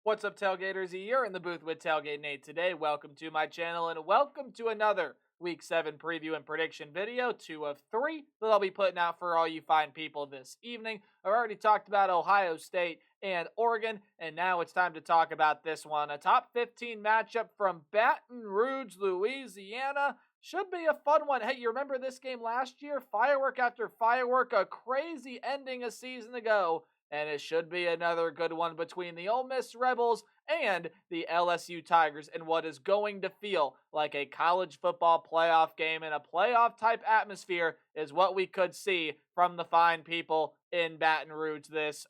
What's up, Tailgaters? You're in the booth with Tailgate Nate today. Welcome to my channel and welcome to another Week 7 preview and prediction video, 2 of 3 that I'll be putting out for all you fine people this evening. I've already talked about Ohio State and Oregon, and now it's time to talk about this one. A top 15 matchup from Baton Rouge, Louisiana. Should be a fun one. Hey, you remember this game last year? Firework after firework, a crazy ending a season ago. And it should be another good one between the Ole Miss Rebels and the LSU Tigers in what is going to feel like a college football playoff game in a playoff-type atmosphere is what we could see from the fine people in Baton Rouge this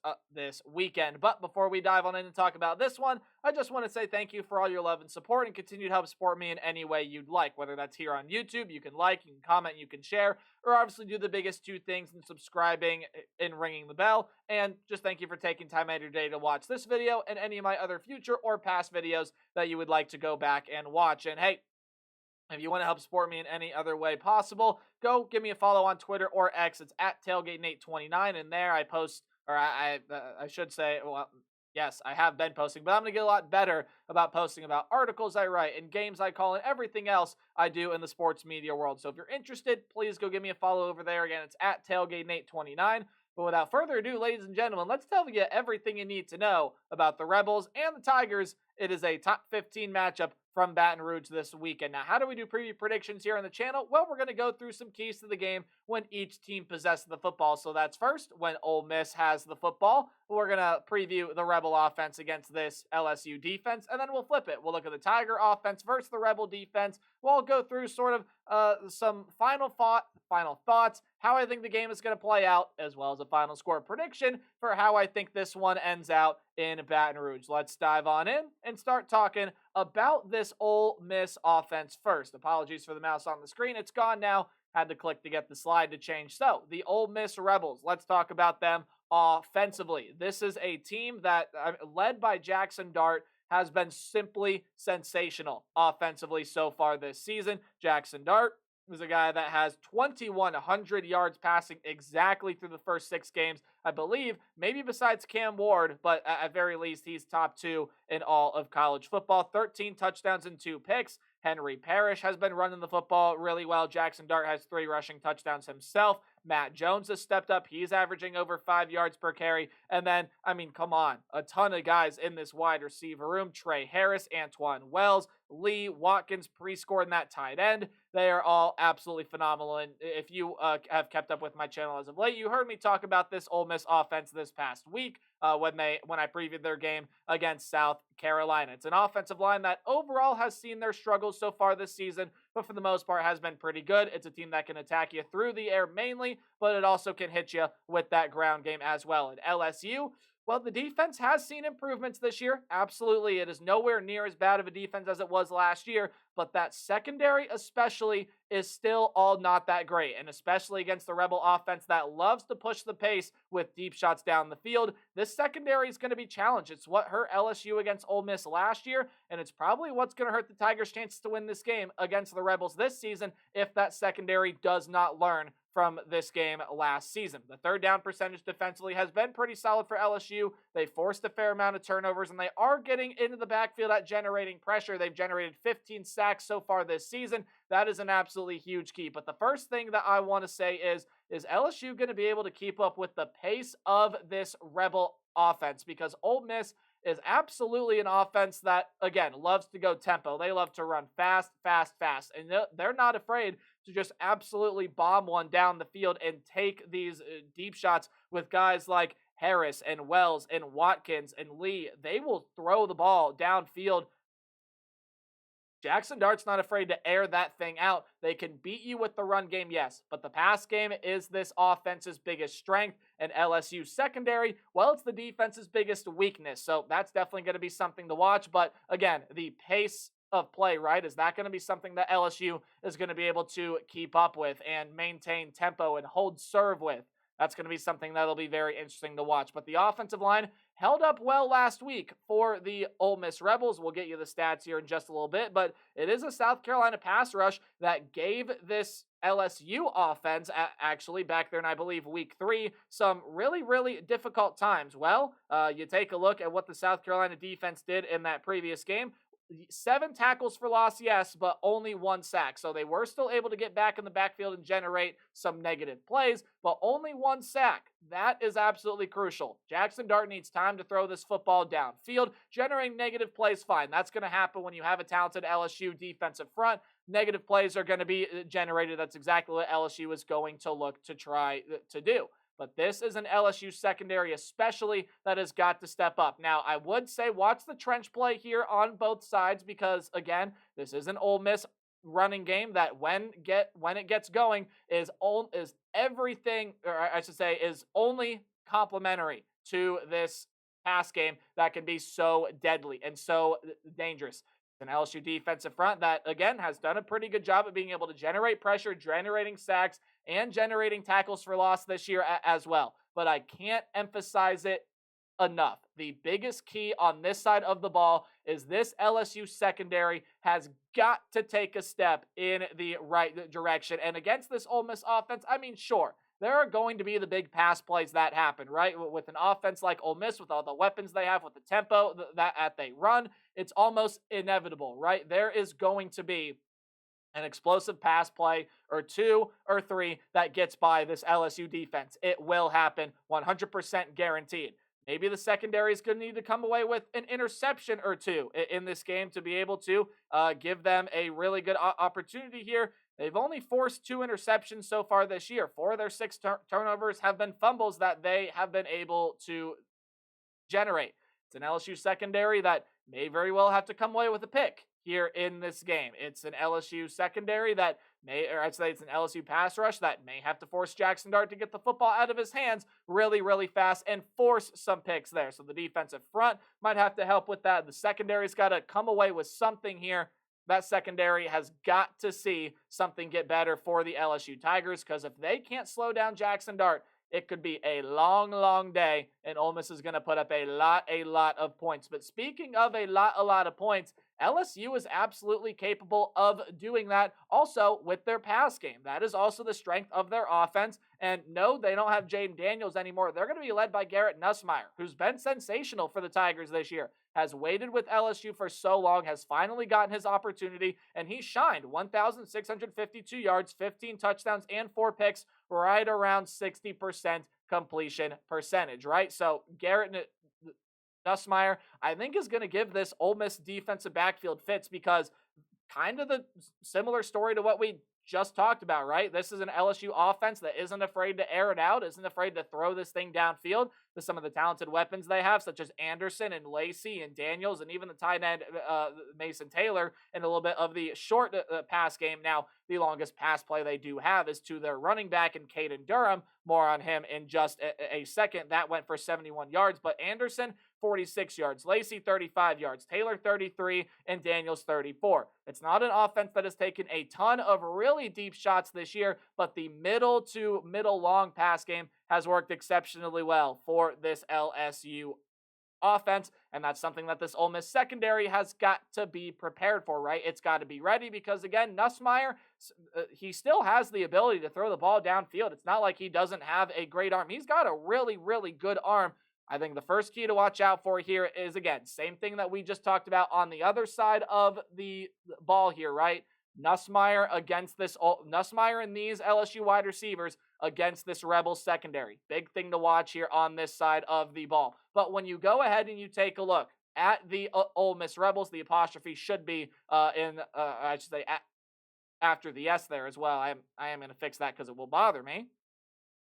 weekend. But before we dive on in and talk about this one, I just want to say thank you for all your love and support and continue to help support me in any way you'd like, whether that's here on YouTube, you can like, you can comment, you can share, or obviously do the biggest two things in subscribing and ringing the bell. And just thank you for taking time out of your day to watch this video and any of my other future or past videos that you would like to go back and watch. And hey, if you want to help support me in any other way possible, go give me a follow on Twitter or X. It's at TailgateNate29, and there I post, or I should say, well, yes, I have been posting, but I'm going to get a lot better about posting about articles I write and games I call and everything else I do in the sports media world. So if you're interested, please go give me a follow over there. Again, it's at TailgateNate29. But without further ado, ladies and gentlemen, let's tell you everything you need to know about the Rebels and the Tigers. It is a top 15 matchup from Baton Rouge this weekend. Now, how do we do preview predictions here on the channel? Well, we're going to go through some keys to the game when each team possesses the football. So that's first, when Ole Miss has the football. We're going to preview the Rebel offense against this LSU defense, and then we'll flip it. We'll look at the Tiger offense versus the Rebel defense. We'll go through sort of some final thoughts, how I think the game is going to play out, as well as a final score prediction for how I think this one ends out in Baton Rouge. Let's dive on in and start talking about this Ole Miss offense first. Apologies for the mouse on the screen. It's gone now. Had to click to get the slide to change. So, the Ole Miss Rebels, let's talk about them offensively. This is a team that, led by Jackson Dart, has been simply sensational offensively so far this season. Jackson Dart is a guy that has 2,100 yards passing exactly through the first 6 games, I believe, maybe besides Cam Ward, but at very least, he's top 2 in all of college football. 13 touchdowns and 2 picks. Henry Parrish has been running the football really well. Jackson Dart has 3 rushing touchdowns himself. Matt Jones has stepped up. He's averaging over 5 yards per carry. And then, I mean, come on, a ton of guys in this wide receiver room. Trey Harris, Antoine Wells, Lee Watkins, pre-scoring that tight end. They are all absolutely phenomenal. And if you have kept up with my channel as of late, you heard me talk about this Ole Miss offense this past week when I previewed their game against South Carolina. It's an offensive line that overall has seen their struggles so far this season, but for the most part has been pretty good. It's a team that can attack you through the air mainly, but it also can hit you with that ground game as well. At LSU, well, the defense has seen improvements this year. Absolutely. It is nowhere near as bad of a defense as it was last year, but that secondary especially is still all not that great, and especially against the Rebel offense that loves to push the pace with deep shots down the field. This secondary is going to be challenged. It's what hurt LSU against Ole Miss last year, and it's probably what's going to hurt the Tigers' chances to win this game against the Rebels this season if that secondary does not learn from this game last season. The third down percentage defensively has been pretty solid for LSU. They forced a fair amount of turnovers, and they are getting into the backfield at generating pressure. They've generated 15 sacks so far this season. That is an absolutely huge key. But the first thing that I want to say is LSU going to be able to keep up with the pace of this Rebel offense? Because Ole Miss is absolutely an offense that, again, loves to go tempo. They love to run fast, and they're not afraid to just absolutely bomb one down the field and take these deep shots with guys like Harris and Wells and Watkins and Lee. They will throw the ball downfield. Jackson Dart's not afraid to air that thing out. They can beat you with the run game, yes, but the pass game is this offense's biggest strength, and LSU secondary, well, it's the defense's biggest weakness, so that's definitely going to be something to watch. But again, the pace of play, right? Is that going to be something that LSU is going to be able to keep up with and maintain tempo and hold serve with? That's going to be something that'll be very interesting to watch. But the offensive line held up well last week for the Ole Miss Rebels. We'll get you the stats here in just a little bit, but it is a South Carolina pass rush that gave this LSU offense, actually, back there in, I believe, week 3, some really, really difficult times. Well, you take a look at what the South Carolina defense did in that previous game. 7 tackles for loss, yes, but only 1 sack. So they were still able to get back in the backfield and generate some negative plays, but only 1 sack. That is absolutely crucial. Jackson Dart needs time to throw this football downfield. Generating negative plays, fine. That's going to happen when you have a talented LSU defensive front. Negative plays are going to be generated. That's exactly what LSU is going to look to try to do. But this is an LSU secondary especially that has got to step up. Now, I would say watch the trench play here on both sides because, again, this is an Ole Miss running game that when it gets going is everything, or I should say, is only complementary to this pass game that can be so deadly and so dangerous. An LSU defensive front that, again, has done a pretty good job of being able to generate pressure, generating sacks, and generating tackles for loss this year as well. But I can't emphasize it enough. The biggest key on this side of the ball is this LSU secondary has got to take a step in the right direction. And against this Ole Miss offense, I mean, sure, there are going to be the big pass plays that happen, right? With an offense like Ole Miss, with all the weapons they have, with the tempo that they run, it's almost inevitable, right? There is going to be an explosive pass play or 2 or 3 that gets by this LSU defense. It will happen, 100% guaranteed. Maybe the secondary is going to need to come away with an interception or 2 in this game to be able to give them a really good opportunity here. They've only forced 2 interceptions so far this year. 4 of their 6 turnovers have been fumbles that they have been able to generate. It's an LSU secondary that may very well have to come away with a pick here in this game. It's an LSU secondary that it's an LSU pass rush that may have to force Jackson Dart to get the football out of his hands really, really fast and force some picks there. So the defensive front might have to help with that. The secondary's got to come away with something here. That secondary has got to see something get better for the LSU Tigers, because if they can't slow down Jackson Dart, it could be a long, long day, and Ole Miss is going to put up a lot of points. But speaking of a lot of points, LSU is absolutely capable of doing that also with their pass game. That is also the strength of their offense. And no, they don't have Jaden Daniels anymore. They're going to be led by Garrett Nussmeier, who's been sensational for the Tigers this year, has waited with LSU for so long, has finally gotten his opportunity, and he shined. 1,652 yards, 15 touchdowns, and 4 picks, right around 60% completion percentage, right? So Garrett Nussmeier, I think, is going to give this Ole Miss defensive backfield fits, because kind of the similar story to what we just talked about, right? This is an LSU offense that isn't afraid to air it out, isn't afraid to throw this thing downfield with some of the talented weapons they have, such as Anderson and Lacey and Daniels, and even the tight end Mason Taylor, and a little bit of the short pass game. Now, the longest pass play they do have is to their running back and Caden Durham. More on him in just a second. That went for 71 yards, but Anderson, 46 yards. Lacey, 35 yards. Taylor, 33, and Daniels, 34. It's not an offense that has taken a ton of really deep shots this year, but the middle to middle long pass game has worked exceptionally well for this LSU offense, and that's something that this Ole Miss secondary has got to be prepared for, right? It's got to be ready, because, again, Nussmeier, he still has the ability to throw the ball downfield. It's not like he doesn't have a great arm. He's got a really, really good arm. I think the first key to watch out for here is, again, same thing that we just talked about on the other side of the ball here, right? Nussmeier and these LSU wide receivers against this Rebels secondary. Big thing to watch here on this side of the ball. But when you go ahead and you take a look at the Ole Miss Rebels, the apostrophe should be after the S there as well. I am going to fix that because it will bother me.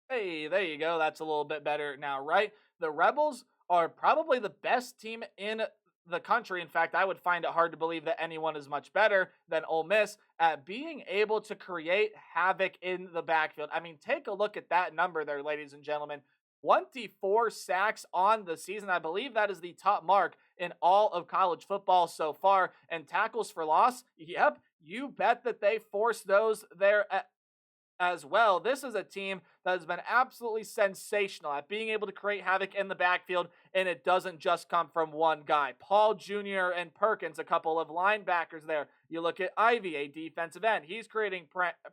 Hey, there you go. That's a little bit better now, right? The Rebels are probably the best team in the country. In fact, I would find it hard to believe that anyone is much better than Ole Miss at being able to create havoc in the backfield. I mean, take a look at that number there, ladies and gentlemen. 24 sacks on the season. I believe that is the top mark in all of college football so far. And tackles for loss, yep, you bet that they forced those there as well. This is a team that has been absolutely sensational at being able to create havoc in the backfield, and it doesn't just come from one guy. Paul Jr. and Perkins, a couple of linebackers there. You look at Ivy, a defensive end. He's creating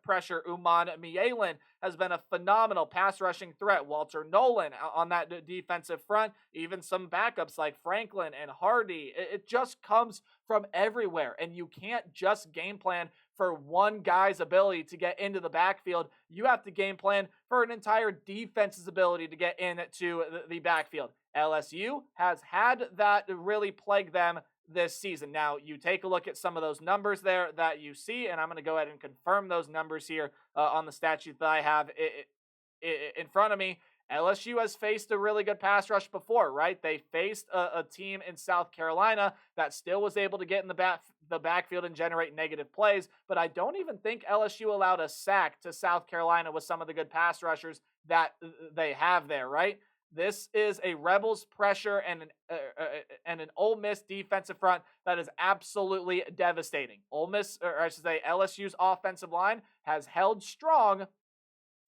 pressure. Uman Mielen has been a phenomenal pass rushing threat. Walter Nolan on that defensive front. Even some backups like Franklin and Hardy. It just comes from everywhere, and you can't just game plan for one guy's ability to get into the backfield. You have to game plan for an entire defense's ability to get into the backfield. LSU has had that really plague them this season. Now, you take a look at some of those numbers there that you see, and I'm going to go ahead and confirm those numbers here on the stat sheet that I have in front of me. LSU has faced a really good pass rush before, right? They faced a team in South Carolina that still was able to get in the backfield and generate negative plays, but I don't even think LSU allowed a sack to South Carolina with some of the good pass rushers that they have there, right? This is a Rebels pressure and an Ole Miss defensive front that is absolutely devastating. Ole Miss, or I should say LSU's offensive line has held strong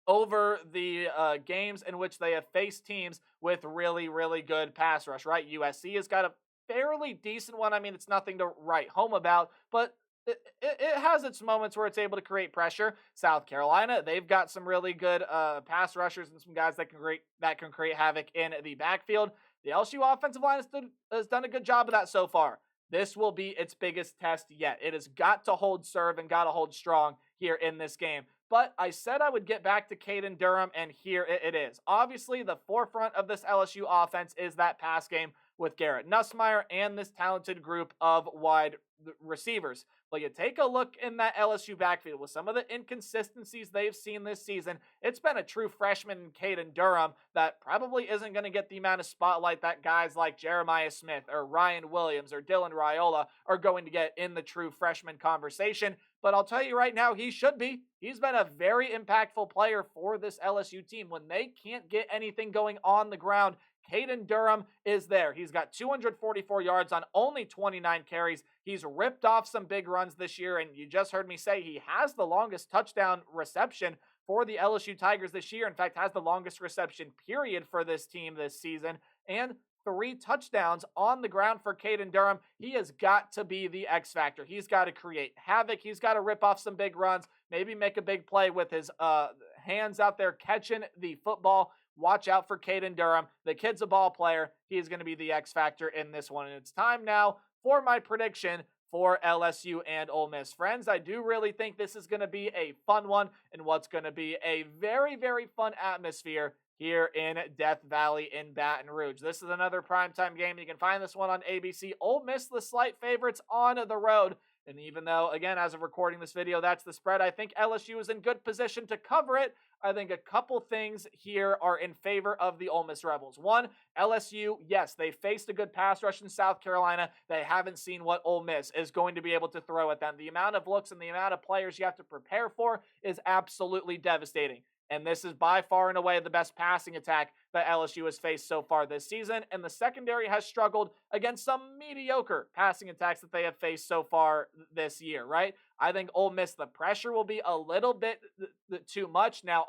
over the games in which they have faced teams with really, really good pass rush, right? USC has got a fairly decent one. I mean, it's nothing to write home about, but it has its moments where it's able to create pressure. South Carolina, they've got some really good pass rushers and some guys that can create havoc in the backfield. The LSU offensive line has done a good job of that so far. This will be its biggest test yet. It has got to hold serve and got to hold strong here in this game. But I said I would get back to Caden Durham, and here it is. Obviously, the forefront of this LSU offense is that pass game with Garrett Nussmeier and this talented group of wide receivers. But you take a look in that LSU backfield with some of the inconsistencies they've seen this season. It's been a true freshman in Caden Durham that probably isn't going to get the amount of spotlight that guys like Jeremiah Smith or Ryan Williams or Dylan Raiola are going to get in the true freshman conversation. But I'll tell you right now, he should be. He's been a very impactful player for this LSU team. When they can't get anything going on the ground, Caden Durham is there. He's got 244 yards on only 29 carries. He's ripped off some big runs this year, and you just heard me say he has the longest touchdown reception for the LSU Tigers this year. In fact, has the longest reception period for this team this season, and 3 touchdowns on the ground for Caden Durham. He has got to be the X factor. He's got to create havoc. He's got to rip off some big runs, maybe make a big play with his hands out there catching the football. Watch out for Caden Durham. The kid's a ball player. He's going to be the X factor in this one. And it's time now for my prediction for LSU and Ole Miss. Friends, I do really think this is going to be a fun one and what's going to be a very, very fun atmosphere here in Death Valley in Baton Rouge. This is another primetime game. You can find this one on ABC. Ole Miss, the slight favorites on the road. And even though, again, as of recording this video, that's the spread, I think LSU is in good position to cover it. I think a couple things here are in favor of the Ole Miss Rebels. One, LSU, yes, they faced a good pass rush in South Carolina. They haven't seen what Ole Miss is going to be able to throw at them. The amount of looks and the amount of players you have to prepare for is absolutely devastating. And this is by far and away the best passing attack that LSU has faced so far this season. And the secondary has struggled against some mediocre passing attacks that they have faced so far this year, right? I think Ole Miss, the pressure will be a little bit too much. Now,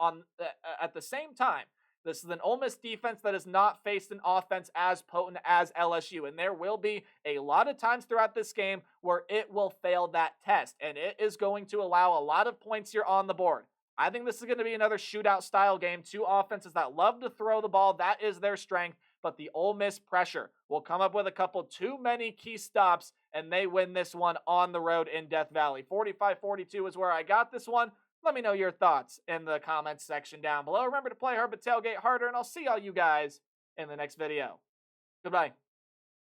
at the same time, this is an Ole Miss defense that has not faced an offense as potent as LSU. And there will be a lot of times throughout this game where it will fail that test. And it is going to allow a lot of points here on the board. I think this is going to be another shootout style game. 2 offenses that love to throw the ball. That is their strength. But the Ole Miss pressure will come up with a couple too many key stops, and they win this one on the road in Death Valley. 45-42 is where I got this one. Let me know your thoughts in the comments section down below. Remember to play hard but tailgate harder, and I'll see all you guys in the next video. Goodbye.